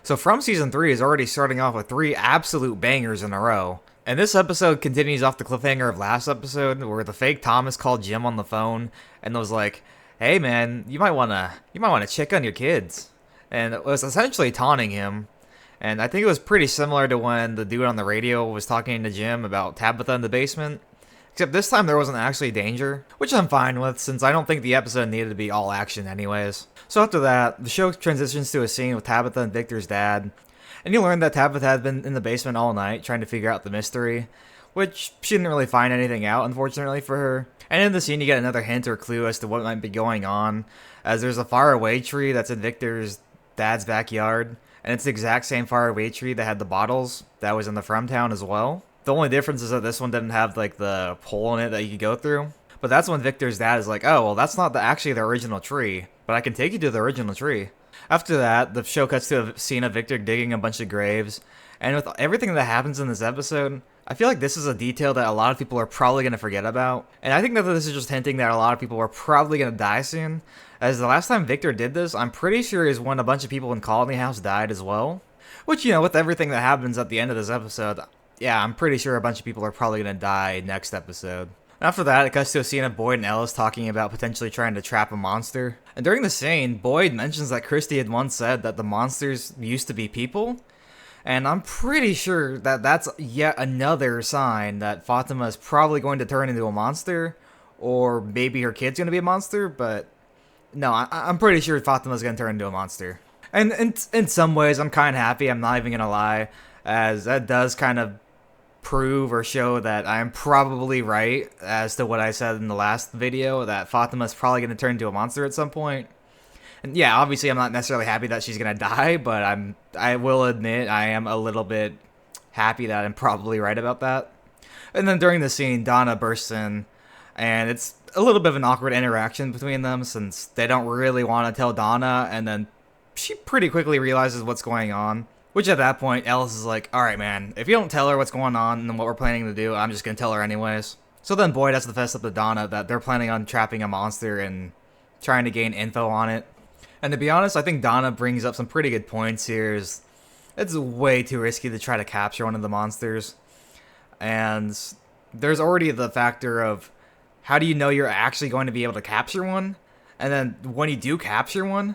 So From Season 3 is already starting off with 3 absolute bangers in a row. And this episode continues off the cliffhanger of last episode, where the fake Thomas called Jim on the phone and was like, "Hey man, you might wanna check on your kids," and it was essentially taunting him. And I think it was pretty similar to when the dude on the radio was talking to Jim about Tabitha in the basement. Except this time there wasn't actually danger, which I'm fine with since I don't think the episode needed to be all action anyways. So after that, the show transitions to a scene with Tabitha and Victor's dad, and you learn that Tabitha had been in the basement all night trying to figure out the mystery, which she didn't really find anything out, unfortunately for her. And in the scene you get another hint or clue as to what might be going on, as there's a faraway tree that's in Victor's dad's backyard, and it's the exact same faraway tree that had the bottles that was in the From town as well. The only difference is that this one didn't have like the hole in it that you could go through. But that's when Victor's dad is like, "Oh, well, that's not actually the original tree, but I can take you to the original tree." After that, the show cuts to a scene of Victor digging a bunch of graves. And with everything that happens in this episode, I feel like this is a detail that a lot of people are probably going to forget about. And I think that this is just hinting that a lot of people are probably going to die soon. As the last time Victor did this, I'm pretty sure is when a bunch of people in Colony House died as well. Which, with everything that happens at the end of this episode, yeah, I'm pretty sure a bunch of people are probably going to die next episode. After that, it cuts to a scene of Boyd and Ellis talking about potentially trying to trap a monster. And during the scene, Boyd mentions that Christy had once said that the monsters used to be people. And I'm pretty sure that that's yet another sign that Fatima is probably going to turn into a monster. Or maybe her kid's going to be a monster, but no, I'm pretty sure Fatima's going to turn into a monster. And in some ways, I'm kind of happy, I'm not even going to lie, as that does kind of prove or show that I'm probably right as to what I said in the last video, that Fatima's probably going to turn into a monster at some point. And yeah, obviously I'm not necessarily happy that she's going to die, but I will admit I am a little bit happy that I'm probably right about that. And then during the scene, Donna bursts in, and it's a little bit of an awkward interaction between them since they don't really want to tell Donna, and then she pretty quickly realizes what's going on. Which at that point, Ellis is like, "Alright man, if you don't tell her what's going on and what we're planning to do, I'm just gonna tell her anyways." So then Boyd has to fess up to Donna that they're planning on trapping a monster and trying to gain info on it. And to be honest, I think Donna brings up some pretty good points here. It's way too risky to try to capture one of the monsters. And there's already the factor of, how do you know you're actually going to be able to capture one? And then when you do capture one,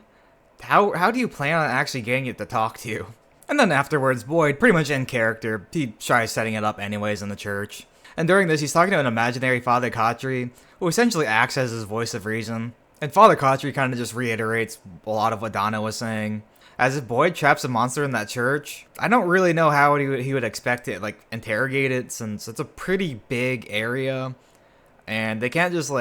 how do you plan on actually getting it to talk to you? And then afterwards, Boyd, pretty much in character, he tries setting it up anyways in the church. And during this, he's talking to an imaginary Father Khatri, who essentially acts as his voice of reason. And Father Khatri kind of just reiterates a lot of what Donna was saying. As if Boyd traps a monster in that church, I don't really know how he would expect to, interrogate it, since it's a pretty big area. And they can't just,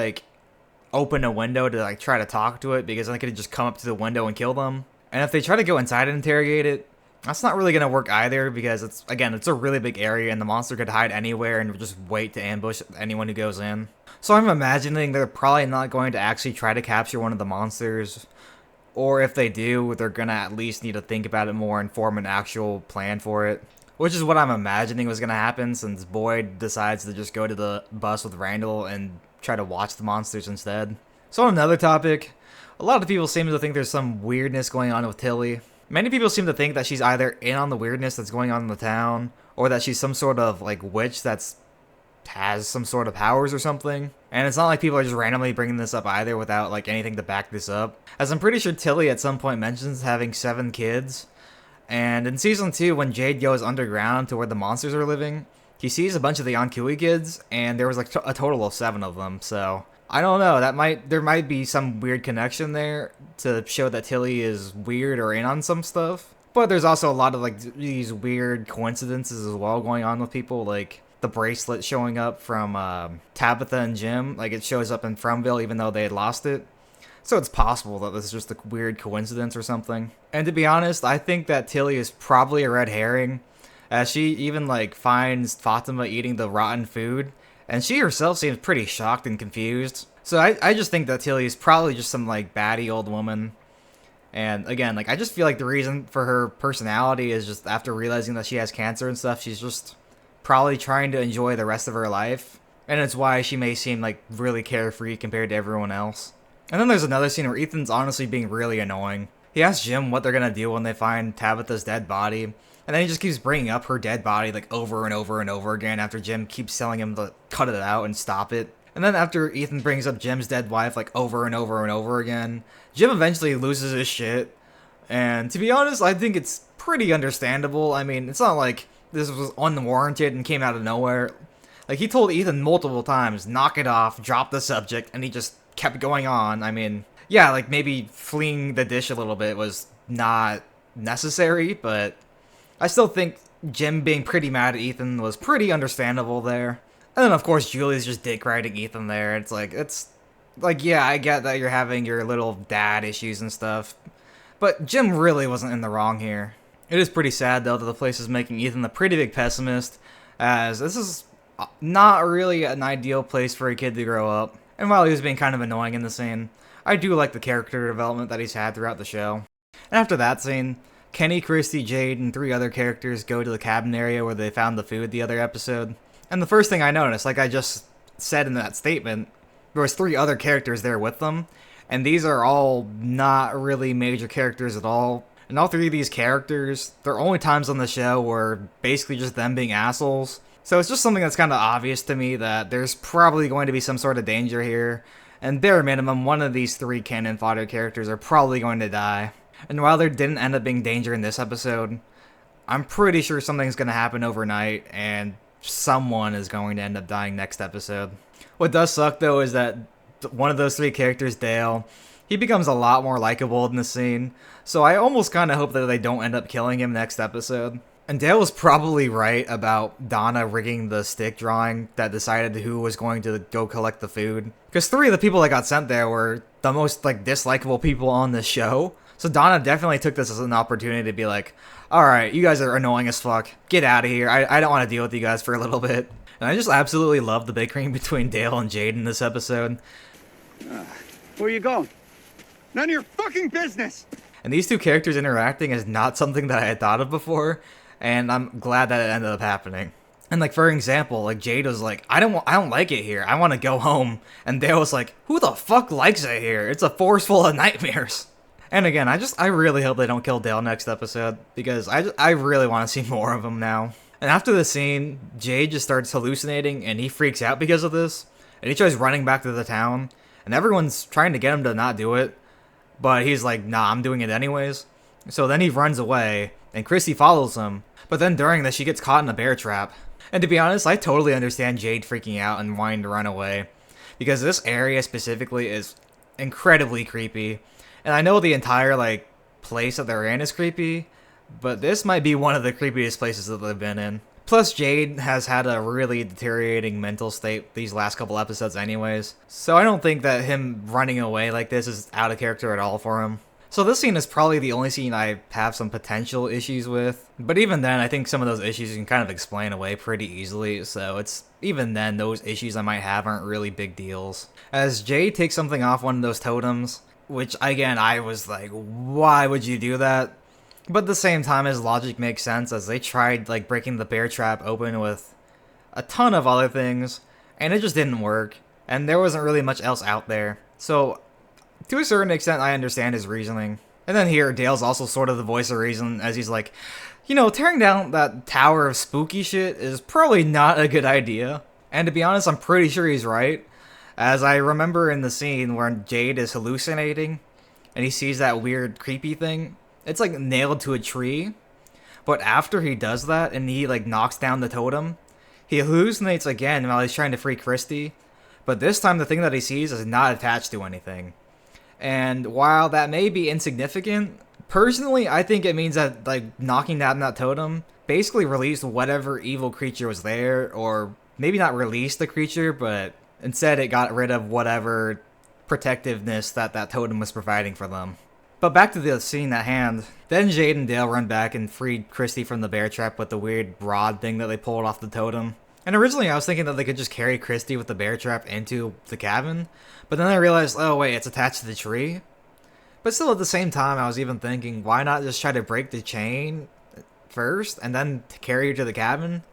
open a window to, try to talk to it, because then they could just come up to the window and kill them. And if they try to go inside and interrogate it, that's not really going to work either, because it's a really big area and the monster could hide anywhere and just wait to ambush anyone who goes in. So I'm imagining they're probably not going to actually try to capture one of the monsters, or if they do, they're going to at least need to think about it more and form an actual plan for it. Which is what I'm imagining was going to happen, since Boyd decides to just go to the bus with Randall and try to watch the monsters instead. So on another topic, a lot of people seem to think there's some weirdness going on with Tilly. Many people seem to think that she's either in on the weirdness that's going on in the town, or that she's some sort of, witch has some sort of powers or something. And it's not like people are just randomly bringing this up either without, anything to back this up. As I'm pretty sure Tilly at some point mentions having 7 kids. And in Season 2, when Jade goes underground to where the monsters are living, he sees a bunch of the Ankui kids, and there was, a total of 7 of them, so I don't know, there might be some weird connection there to show that Tilly is weird or in on some stuff. But there's also a lot of these weird coincidences as well going on with people, like the bracelet showing up from Tabitha and Jim, it shows up in Fromville even though they had lost it. So it's possible that this is just a weird coincidence or something. And to be honest, I think that Tilly is probably a red herring, as she even finds Fatima eating the rotten food. And she herself seems pretty shocked and confused. So I just think that Tilly is probably just some, baddie old woman. And again, I just feel like the reason for her personality is just after realizing that she has cancer and stuff, she's just probably trying to enjoy the rest of her life. And it's why she may seem, really carefree compared to everyone else. And then there's another scene where Ethan's honestly being really annoying. He asks Jim what they're gonna do when they find Tabitha's dead body, and then he just keeps bringing up her dead body like over and over and over again after Jim keeps telling him to cut it out and stop it. And then after Ethan brings up Jim's dead wife like over and over and over again, Jim eventually loses his shit. And to be honest, I think it's pretty understandable. I mean, it's not like this was unwarranted and came out of nowhere. Like, he told Ethan multiple times, knock it off, drop the subject, and he just kept going on. I mean, yeah, like, maybe fleeing the dish a little bit was not necessary, but I still think Jim being pretty mad at Ethan was pretty understandable there. And then, of course, Julie's just dick riding Ethan there. It's like, yeah, I get that you're having your little dad issues and stuff, but Jim really wasn't in the wrong here. It is pretty sad, though, that the place is making Ethan a pretty big pessimist, as this is not really an ideal place for a kid to grow up. And while he was being kind of annoying in the scene, I do like the character development that he's had throughout the show. And after that scene, Kenny, Christy, Jade, and 3 other characters go to the cabin area where they found the food the other episode. And the first thing I noticed, like I just said in that statement, there was 3 other characters there with them, and these are all not really major characters at all. And all 3 of these characters, their only times on the show were basically just them being assholes. So it's just something that's kind of obvious to me that there's probably going to be some sort of danger here. And bare minimum, one of these 3 cannon fodder characters are probably going to die. And while there didn't end up being danger in this episode, I'm pretty sure something's going to happen overnight, and someone is going to end up dying next episode. What does suck, though, is that one of those 3 characters, Dale, he becomes a lot more likable in the scene, so I almost kind of hope that they don't end up killing him next episode. And Dale was probably right about Donna rigging the stick drawing that decided who was going to go collect the food. Because 3 of the people that got sent there were the most, like, dislikable people on the show. So Donna definitely took this as an opportunity to be like, alright, you guys are annoying as fuck. Get out of here. I don't want to deal with you guys for a little bit. And I just absolutely love the bickering between Dale and Jade in this episode. Where are you going? None of your fucking business! And these 2 characters interacting is not something that I had thought of before, and I'm glad that it ended up happening. And like, for example, like Jade was like, I don't like it here. I want to go home. And Dale was like, who the fuck likes it here? It's a forest full of nightmares. And again, I really hope they don't kill Dale next episode, because I really want to see more of him now. And after the scene, Jade just starts hallucinating, and he freaks out because of this, and he tries running back to the town, and everyone's trying to get him to not do it, but he's like, nah, I'm doing it anyways. So then he runs away, and Chrissy follows him, but then during this, she gets caught in a bear trap. And to be honest, I totally understand Jade freaking out and wanting to run away, because this area specifically is incredibly creepy. And I know the entire, like, place that they're in is creepy, but this might be one of the creepiest places that they've been in. Plus, Jade has had a really deteriorating mental state these last couple episodes anyways, so I don't think that him running away like this is out of character at all for him. So this scene is probably the only scene I have some potential issues with, but even then, I think some of those issues you can kind of explain away pretty easily, so even then, those issues I might have aren't really big deals. As Jade takes something off one of those totems, which, again, I was like, why would you do that? But at the same time, his logic makes sense, as they tried, like, breaking the bear trap open with a ton of other things, and it just didn't work, and there wasn't really much else out there. So, to a certain extent, I understand his reasoning. And then here, Dale's also sort of the voice of reason, as he's like, you know, tearing down that tower of spooky shit is probably not a good idea. And to be honest, I'm pretty sure he's right, as I remember in the scene where Jade is hallucinating, and he sees that weird, creepy thing. It's, like, nailed to a tree, but after he does that, and he, like, knocks down the totem, he hallucinates again while he's trying to free Christy, but this time the thing that he sees is not attached to anything. And while that may be insignificant, personally, I think it means that, like, knocking down that totem basically released whatever evil creature was there, or maybe not released the creature, but instead it got rid of whatever protectiveness that totem was providing for them. But back to the scene at hand. Then Jade and Dale run back and freed Christy from the bear trap with the weird rod thing that they pulled off the totem. And originally I was thinking that they could just carry Christy with the bear trap into the cabin, but then I realized, oh wait, it's attached to the tree? But still at the same time, I was even thinking, why not just try to break the chain first, and then carry her to the cabin?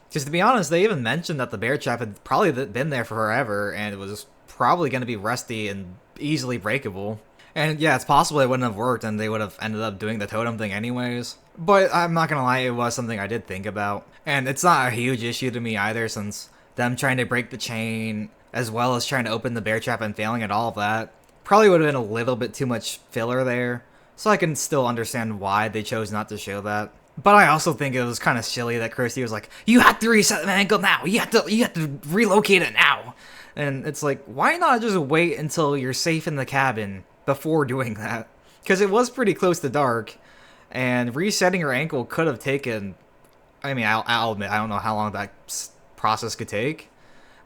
Because to be honest, they even mentioned that the bear trap had probably been there for forever, and it was probably going to be rusty and easily breakable. And yeah, it's possible it wouldn't have worked and they would have ended up doing the totem thing anyways. But I'm not gonna lie, it was something I did think about. And it's not a huge issue to me either, since them trying to break the chain, as well as trying to open the bear trap and failing at all of that, probably would have been a little bit too much filler there. So I can still understand why they chose not to show that. But I also think it was kind of silly that Christy was like, "You have to reset the ankle now. You have to relocate it now." And it's like, why not just wait until you're safe in the cabin before doing that? Because it was pretty close to dark, and resetting her ankle could have taken. I mean, I'll admit I don't know how long that process could take,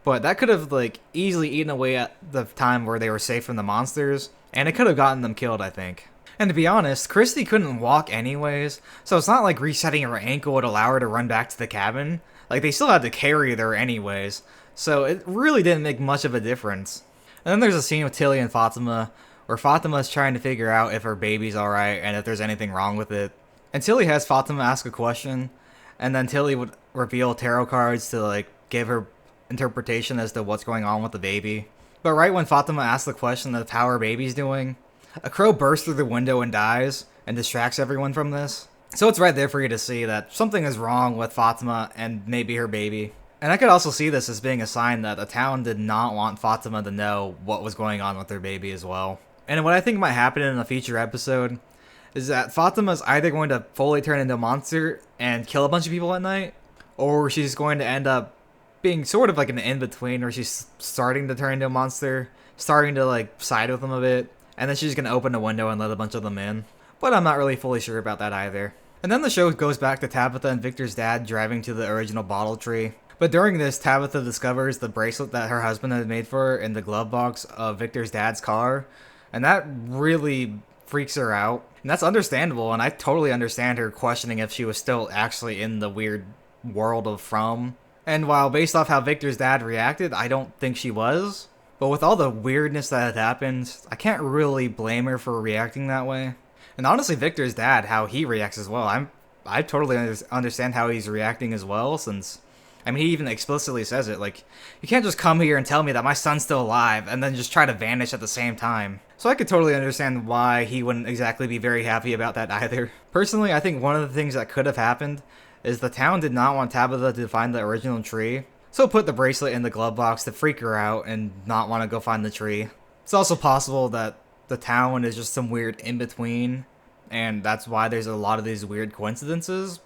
but that could have like easily eaten away at the time where they were safe from the monsters, and it could have gotten them killed, I think. And to be honest, Christy couldn't walk anyways, so it's not like resetting her ankle would allow her to run back to the cabin. Like, they still had to carry her anyways, so it really didn't make much of a difference. And then there's a scene with Tilly and Fatima, where Fatima's trying to figure out if her baby's alright and if there's anything wrong with it. And Tilly has Fatima ask a question, and then Tilly would reveal tarot cards to, like, give her interpretation as to what's going on with the baby. But right when Fatima asks the question of how her baby's doing, a crow bursts through the window and dies, and distracts everyone from this. So it's right there for you to see that something is wrong with Fatima and maybe her baby. And I could also see this as being a sign that the town did not want Fatima to know what was going on with their baby as well. And what I think might happen in a future episode is that Fatima's either going to fully turn into a monster and kill a bunch of people at night, or she's going to end up being sort of like an in-between where she's starting to turn into a monster, starting to like side with them a bit, and then she's going to open a window and let a bunch of them in. But I'm not really fully sure about that either. And then the show goes back to Tabitha and Victor's dad driving to the original bottle tree. But during this, Tabitha discovers the bracelet that her husband had made for her in the glove box of Victor's dad's car. And that really freaks her out. And that's understandable, and I totally understand her questioning if she was still actually in the weird world of From. And while based off how Victor's dad reacted, I don't think she was. But with all the weirdness that had happened, I can't really blame her for reacting that way. And honestly, Victor's dad, how he reacts as well, I totally understand how he's reacting as well, since, I mean, he even explicitly says it, like, you can't just come here and tell me that my son's still alive, and then just try to vanish at the same time. So I could totally understand why he wouldn't exactly be very happy about that either. Personally, I think one of the things that could have happened is the town did not want Tabitha to find the original tree, so put the bracelet in the glove box to freak her out and not want to go find the tree. It's also possible that the town is just some weird in-between, and that's why there's a lot of these weird coincidences,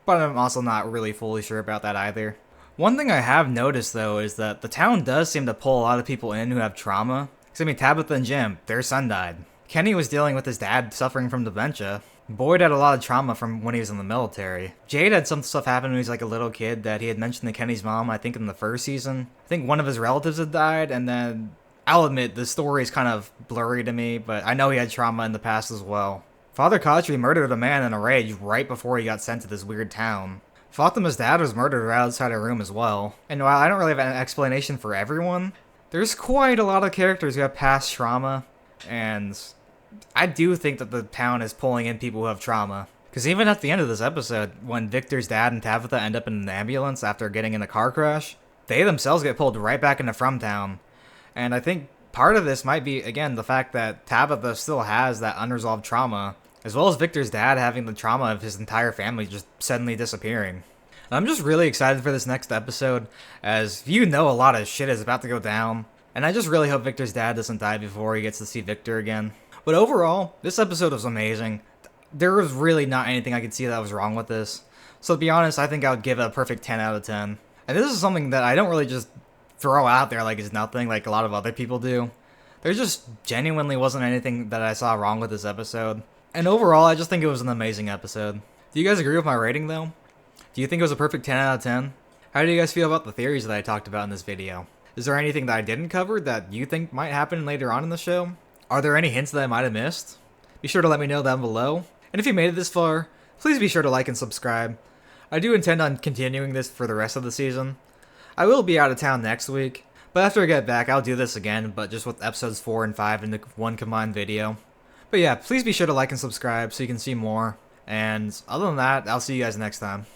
but I'm also not really fully sure about that either. One thing I have noticed, though, is that the town does seem to pull a lot of people in who have trauma. Because, I mean, Tabitha and Jim, their son died. Kenny was dealing with his dad suffering from dementia. Boyd had a lot of trauma from when he was in the military. Jade had some stuff happen when he was like a little kid that he had mentioned to Kenny's mom, I think in the first season. I think one of his relatives had died, and then, I'll admit, the story is kind of blurry to me, but I know he had trauma in the past as well. Father Khatri murdered a man in a rage right before he got sent to this weird town. Fatima's dad was murdered right outside her room as well. And while I don't really have an explanation for everyone, there's quite a lot of characters who have past trauma, and I do think that the town is pulling in people who have trauma. Because even at the end of this episode, when Victor's dad and Tabitha end up in an ambulance after getting in a car crash, they themselves get pulled right back into From Town. And I think part of this might be, again, the fact that Tabitha still has that unresolved trauma, as well as Victor's dad having the trauma of his entire family just suddenly disappearing. I'm just really excited for this next episode, as you know a lot of shit is about to go down, and I just really hope Victor's dad doesn't die before he gets to see Victor again. But overall, this episode was amazing. There was really not anything I could see that was wrong with this. So to be honest, I think I would give it a perfect 10 out of 10. And this is something that I don't really just throw out there like it's nothing like a lot of other people do. There just genuinely wasn't anything that I saw wrong with this episode. And overall, I just think it was an amazing episode. Do you guys agree with my rating though? Do you think it was a perfect 10 out of 10? How do you guys feel about the theories that I talked about in this video? Is there anything that I didn't cover that you think might happen later on in the show? Are there any hints that I might have missed? Be sure to let me know down below. And if you made it this far, please be sure to like and subscribe. I do intend on continuing this for the rest of the season. I will be out of town next week, but after I get back, I'll do this again, but just with episodes 4 and 5 in one combined video. But yeah, please be sure to like and subscribe so you can see more. And other than that, I'll see you guys next time.